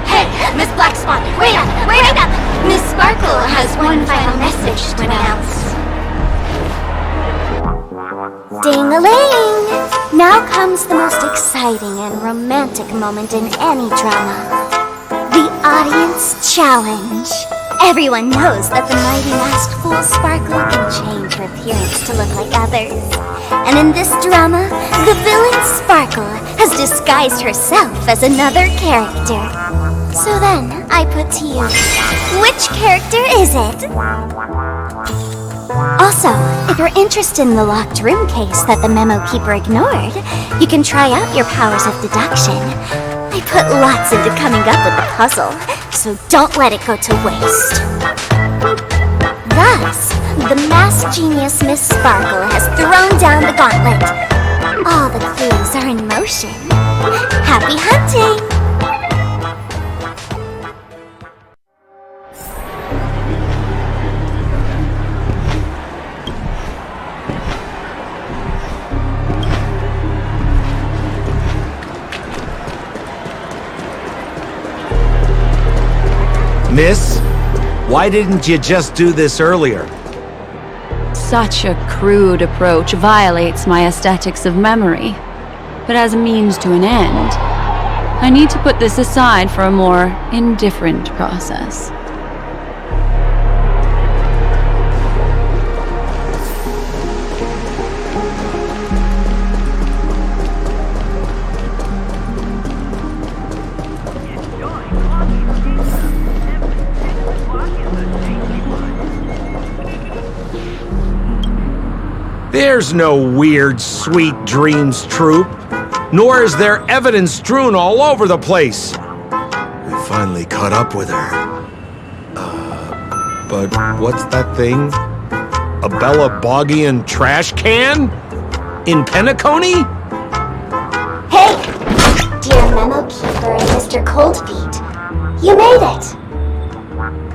Hey, Miss Black Swan, wait up! Wait up! Miss Sparkle has one final message to announce. most exciting and romantic moment in any drama. The Audience Challenge. Everyone knows that the mighty masked fool Sparkle can change her appearance to look like others. And in this drama, the villain Sparkle has disguised herself as another character. So then, I put to you, which character is it? Also, if you're interested in the locked room case that the memo keeper ignored, you can try out your powers of deduction. I put lots into coming up with the puzzle, so don't let it go to waste. Thus, the masked genius Miss Sparkle has thrown down the gauntlet. All the clues are in motion. Happy hunting! Miss, why didn't you just do this earlier? Such a crude approach violates my aesthetics of memory. But as a means to an end, I need to put this aside for a more indifferent process. There's no weird, sweet dreams troupe, nor is there evidence strewn all over the place. We finally caught up with her. But what's that thing? A Bella Boggian trash can? In Penacony? Hey! Dear Memo Keeper and Mr. Coldfeet, you made it!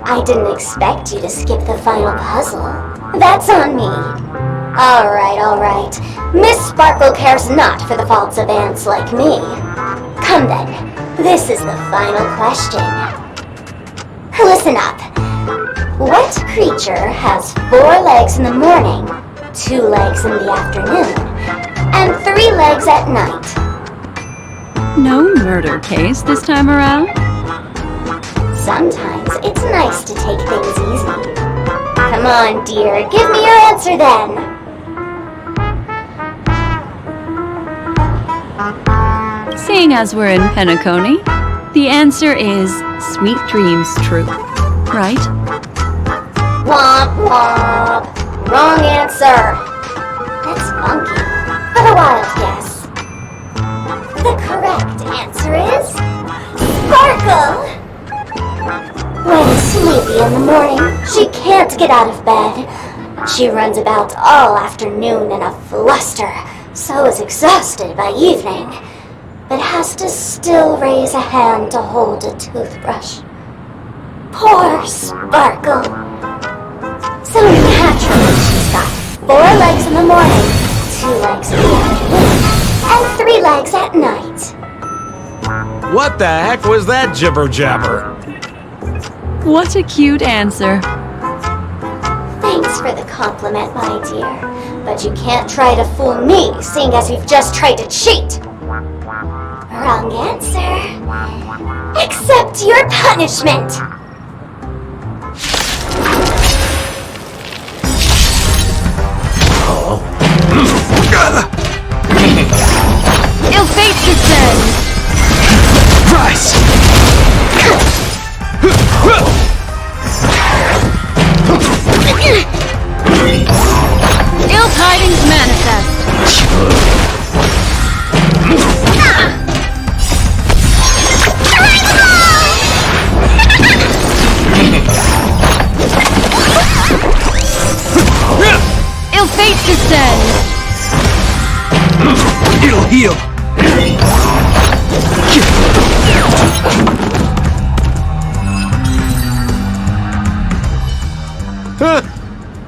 I didn't expect you to skip the final puzzle. That's on me. Alright. Miss Sparkle cares not for the faults of ants like me. Come then, this is the final question. Listen up. What creature has 4 legs in the morning, 2 legs in the afternoon, and 3 legs at night? No murder case this time around? Sometimes it's nice to take things easy. Come on, dear, give me your answer then. Seeing as we're in Penacony, the answer is Sweet Dreams Troupe, right? Womp womp. Wrong answer. That's funky, but a wild guess. The correct answer is Sparkle. When sleepy in the morning, she can't get out of bed. She runs about all afternoon in a fluster, so is exhausted by evening, but has to still raise a hand to hold a toothbrush. Poor Sparkle. So naturally she's got 4 legs in the morning, 2 legs in the afternoon, and 3 legs at night. What the heck was that jibber-jabber? What a cute answer. Thanks for the compliment, my dear, but you can't try to fool me, seeing as you've just tried to cheat. Wrong answer. Accept your punishment. Ill fate descends! Rise! Ill tidings manifest! Ill fate descends! It'll heal!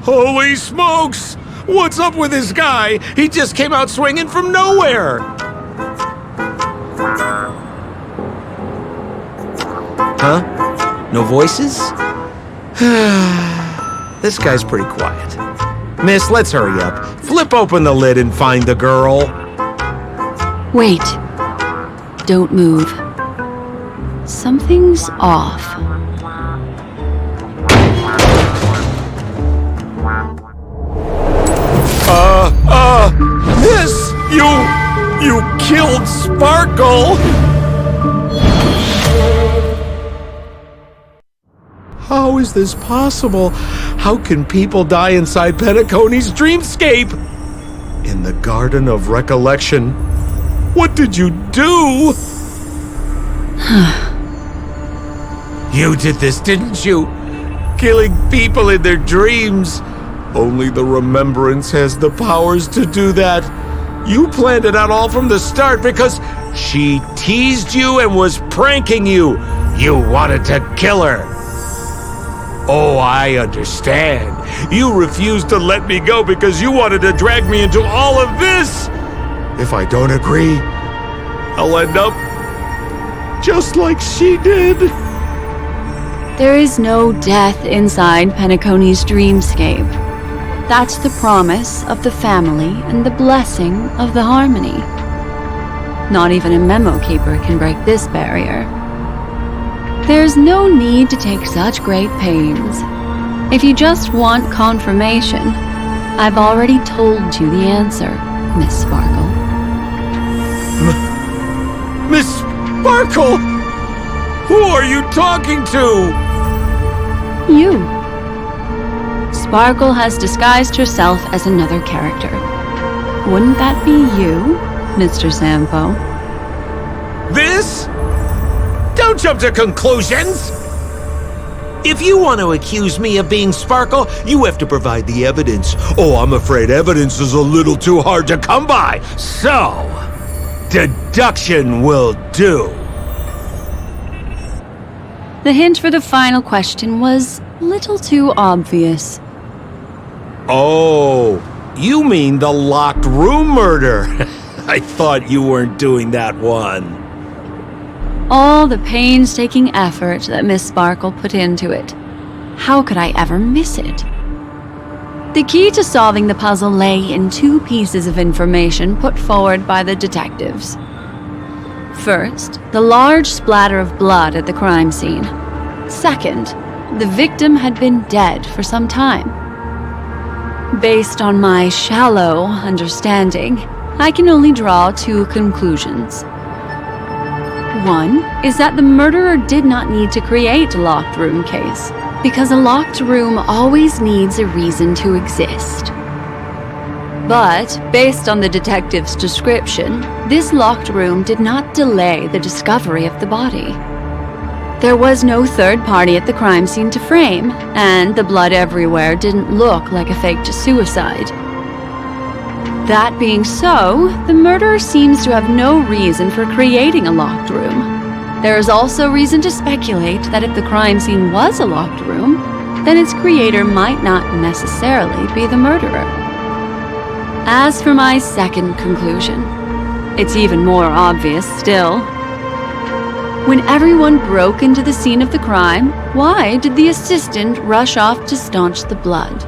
Holy smokes! What's up with this guy? He just came out swinging from nowhere! Huh? No voices? This guy's pretty quiet. Miss, let's hurry up. Flip open the lid and find the girl. Wait. Don't move. Something's off. Miss! You killed Sparkle! How is this possible? How can people die inside Penacony's dreamscape? In the Garden of Recollection. What did you do? You did this, didn't you? Killing people in their dreams. Only the Remembrance has the powers to do that. You planned it out all from the start because she teased you and was pranking you. You wanted to kill her. Oh, I understand. You refused to let me go because you wanted to drag me into all of this. If I don't agree, I'll end up just like she did. There is no death inside Penacony's dreamscape. That's the promise of the family and the blessing of the harmony. Not even a memo keeper can break this barrier. There's no need to take such great pains. If you just want confirmation, I've already told you the answer, Miss Sparkle. Miss Sparkle? Who are you talking to? You. Sparkle has disguised herself as another character. Wouldn't that be you, Mr. Sampo? This? Don't jump to conclusions! If you want to accuse me of being Sparkle, you have to provide the evidence. Oh, I'm afraid evidence is a little too hard to come by. So, deduction will do. The hint for the final question was a little too obvious. Oh, you mean the locked room murder? I thought you weren't doing that one. All the painstaking effort that Miss Sparkle put into it. How could I ever miss it? The key to solving the puzzle lay in two pieces of information put forward by the detectives. First, the large splatter of blood at the crime scene. Second, the victim had been dead for some time. Based on my shallow understanding, I can only draw two conclusions. One is that the murderer did not need to create a locked room case, because a locked room always needs a reason to exist. But, based on the detective's description, this locked room did not delay the discovery of the body. There was no third party at the crime scene to frame, and the blood everywhere didn't look like a faked suicide. That being so, the murderer seems to have no reason for creating a locked room. There is also reason to speculate that if the crime scene was a locked room, then its creator might not necessarily be the murderer. As for my second conclusion, it's even more obvious still. When everyone broke into the scene of the crime, why did the assistant rush off to staunch the blood?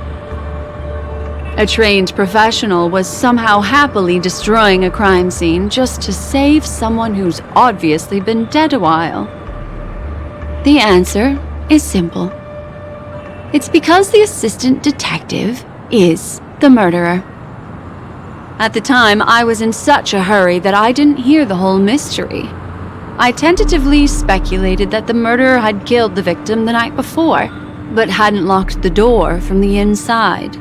A trained professional was somehow happily destroying a crime scene just to save someone who's obviously been dead a while. The answer is simple. It's because the assistant detective is the murderer. At the time, I was in such a hurry that I didn't hear the whole mystery. I tentatively speculated that the murderer had killed the victim the night before, but hadn't locked the door from the inside.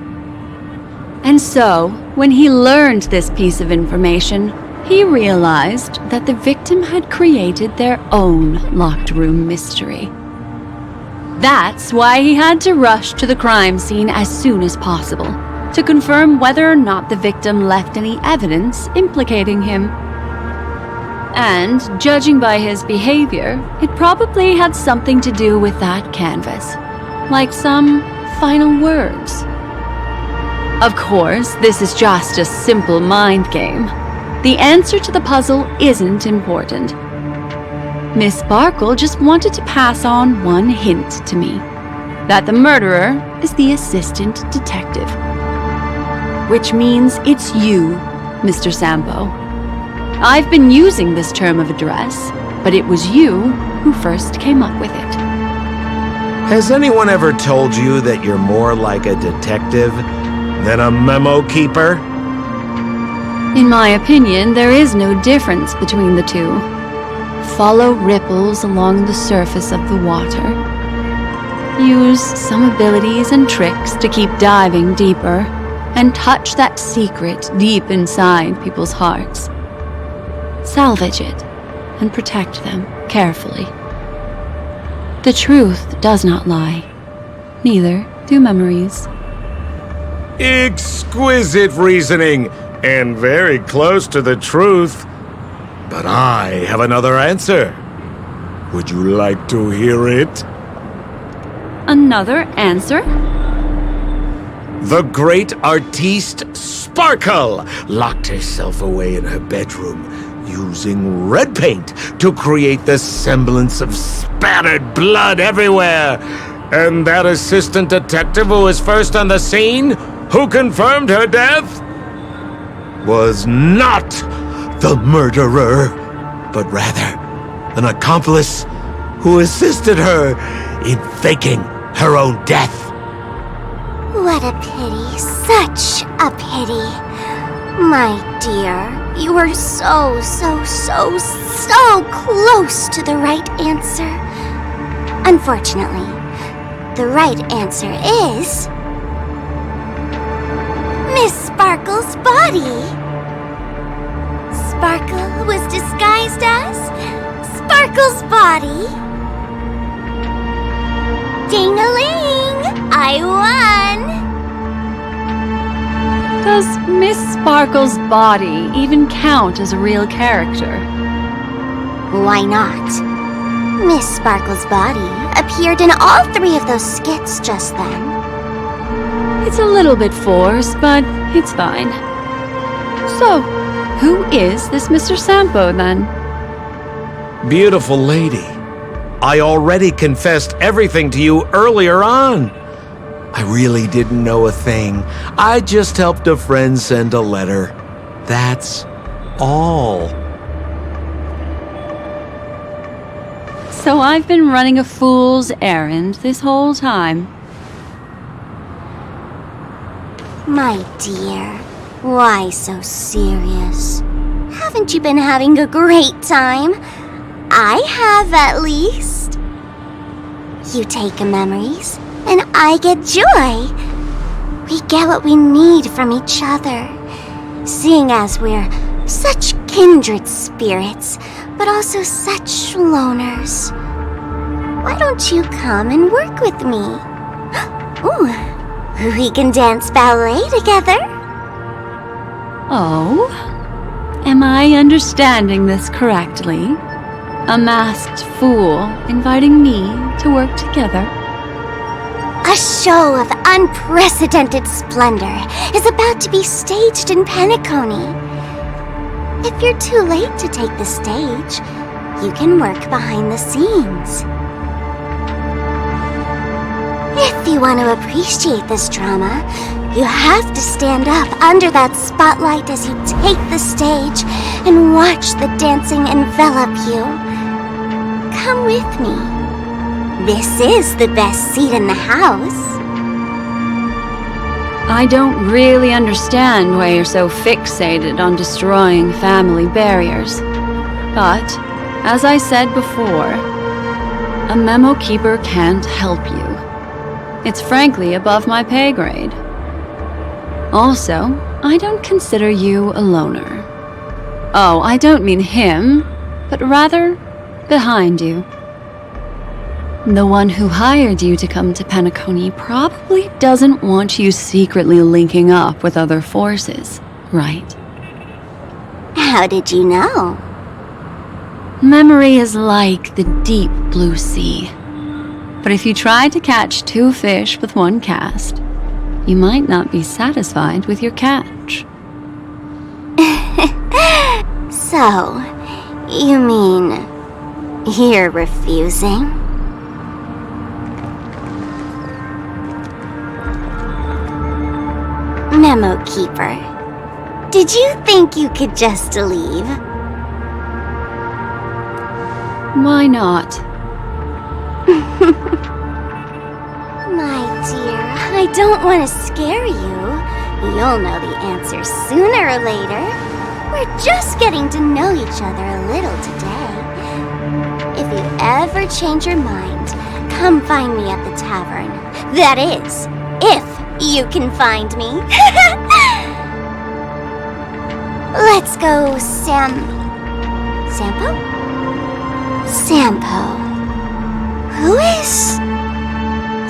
And so, when he learned this piece of information, he realized that the victim had created their own locked room mystery. That's why he had to rush to the crime scene as soon as possible, to confirm whether or not the victim left any evidence implicating him. And, judging by his behavior, it probably had something to do with that canvas, like some final words. Of course, this is just a simple mind game. The answer to the puzzle isn't important. Miss Sparkle just wanted to pass on one hint to me, that the murderer is the assistant detective. Which means it's you, Mr. Sampo. I've been using this term of address, but it was you who first came up with it. Has anyone ever told you that you're more like a detective than a memo keeper? In my opinion, there is no difference between the two. Follow ripples along the surface of the water. Use some abilities and tricks to keep diving deeper, and touch that secret deep inside people's hearts. Salvage it and protect them carefully. The truth does not lie. Neither do memories. Exquisite reasoning, and very close to the truth. But I have another answer. Would you like to hear it? Another answer? The great artiste Sparkle locked herself away in her bedroom using red paint to create the semblance of spattered blood everywhere. And that assistant detective who was first on the scene, who confirmed her death, was not the murderer, but rather an accomplice who assisted her in faking her own death. What a pity, such a pity. My dear, you were so close to the right answer. Unfortunately, the right answer is... Miss Sparkle's body. Sparkle was disguised as Sparkle's body. Ding-a-ling! I won! Does Miss Sparkle's body even count as a real character? Why not? Miss Sparkle's body appeared in all 3 of those skits just then. It's a little bit forced, but it's fine. So, who is this Mr. Sampo, then? Beautiful lady, I already confessed everything to you earlier on. I really didn't know a thing. I just helped a friend send a letter. That's all. So I've been running a fool's errand this whole time. My dear, why so serious? Haven't you been having a great time? I have, at least. You take memories, and I get joy. We get what we need from each other, seeing as we're such kindred spirits, but also such loners. Why don't you come and work with me? Ooh, we can dance ballet together. Oh? Am I understanding this correctly? A masked fool inviting me to work together? A show of unprecedented splendor is about to be staged in Penacony. If you're too late to take the stage, you can work behind the scenes. If you want to appreciate this drama, you have to stand up under that spotlight as you take the stage and watch the dancing envelop you. Come with me. This is the best seat in the house. I don't really understand why you're so fixated on destroying family barriers. But, as I said before, a memo keeper can't help you. It's frankly above my pay grade. Also, I don't consider you a loner. Oh, I don't mean him, but rather behind you. The one who hired you to come to Penacony probably doesn't want you secretly linking up with other forces, right? How did you know? Memory is like the deep blue sea. But if you try to catch 2 fish with 1 cast, you might not be satisfied with your catch. So, you mean you're refusing? Memo Keeper, did you think you could just leave? Why not? My dear, I don't want to scare you. You'll know the answer sooner or later. We're just getting to know each other a little today. If you ever change your mind, come find me at the tavern. That is, if you can find me. Let's go, Sampo? Sampo. Who is...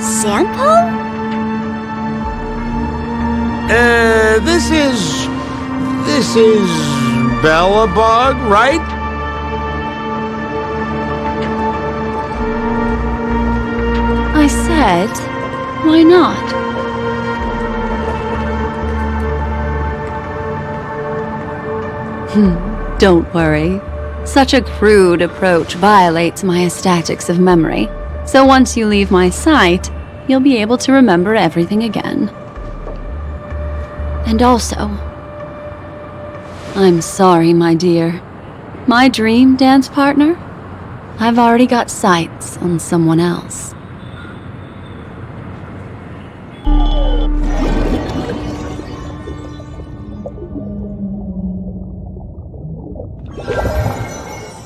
Sampo? This is Bellabog, right? I said, why not? Don't worry. Such a crude approach violates my statics of memory. So once you leave my sight, you'll be able to remember everything again. And also, I'm sorry, my dear. My dream dance partner? I've already got sights on someone else.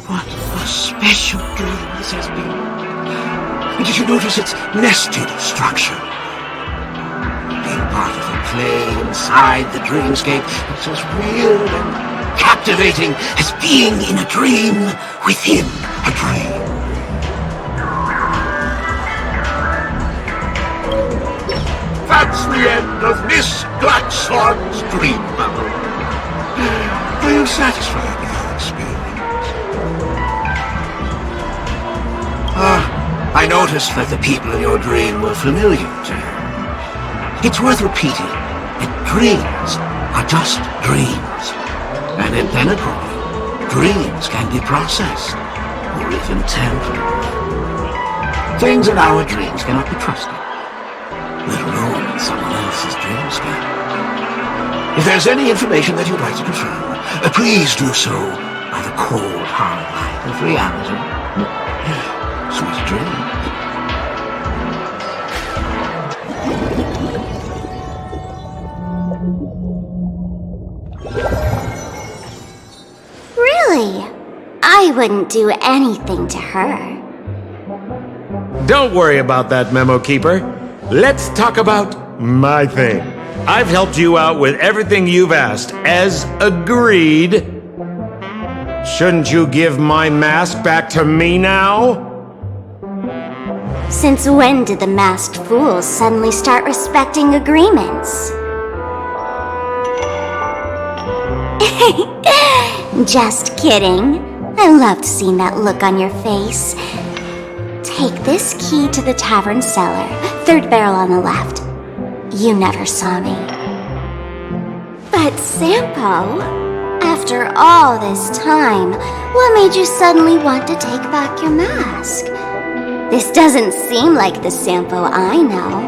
What a special dream this has been. And did you notice its nested structure? Being part of a play inside the dreamscape, it's as weird and captivating as being in a dream within a dream. That's the end of Miss Black Swan's dream bubble. Are you satisfied with your experience? I noticed that the people in your dream were familiar to her. It's worth repeating that dreams are just dreams. And in Penacroy, dreams can be processed, or even tempered. Things in our dreams cannot be trusted, let alone in someone else's dreamscape. If there's any information that you'd like to confirm, please do so by the cold, hard light of reality. Sweet dreams. Really? I wouldn't do anything to her. Don't worry about that, Memo Keeper. Let's talk about my thing. I've helped you out with everything you've asked, as agreed. Shouldn't you give my mask back to me now? Since when did the masked fools suddenly start respecting agreements? Just kidding. I loved seeing that look on your face. Take this key to the tavern cellar, third barrel on the left. You never saw me. But Sampo, after all this time, what made you suddenly want to take back your mask? This doesn't seem like the Sampo I know.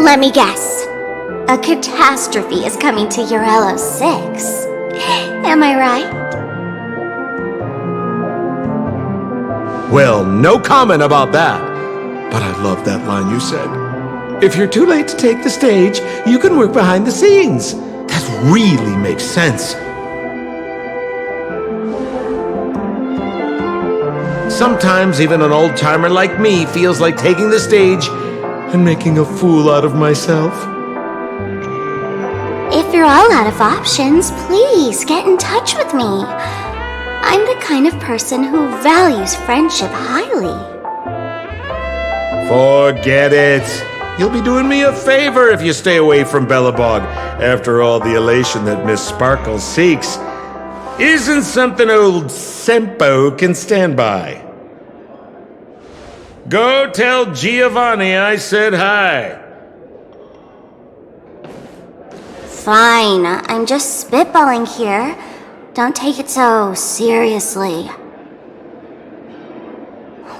Let me guess. A catastrophe is coming to Urello 6. Am I right? Well, no comment about that. But I love that line you said. If you're too late to take the stage, you can work behind the scenes. That really makes sense. Sometimes even an old-timer like me feels like taking the stage and making a fool out of myself. If you're all out of options, please get in touch with me. I'm the kind of person who values friendship highly. Forget it. You'll be doing me a favor if you stay away from Bellabog. After all, the elation that Miss Sparkle seeks isn't something old Sampo can stand by. Go tell Giovanni I said hi. Fine, I'm just spitballing here. Don't take it so seriously.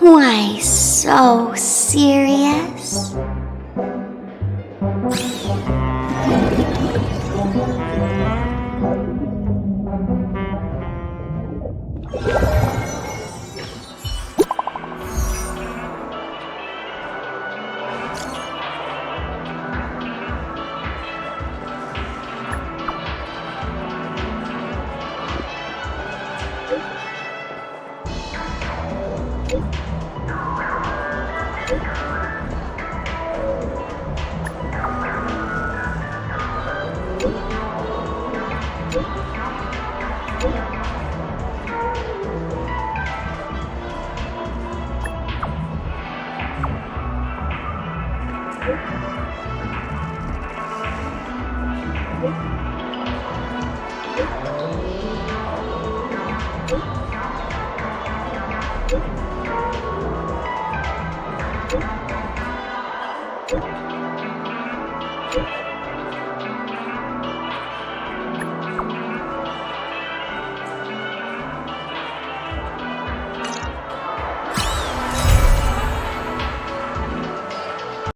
Why so serious?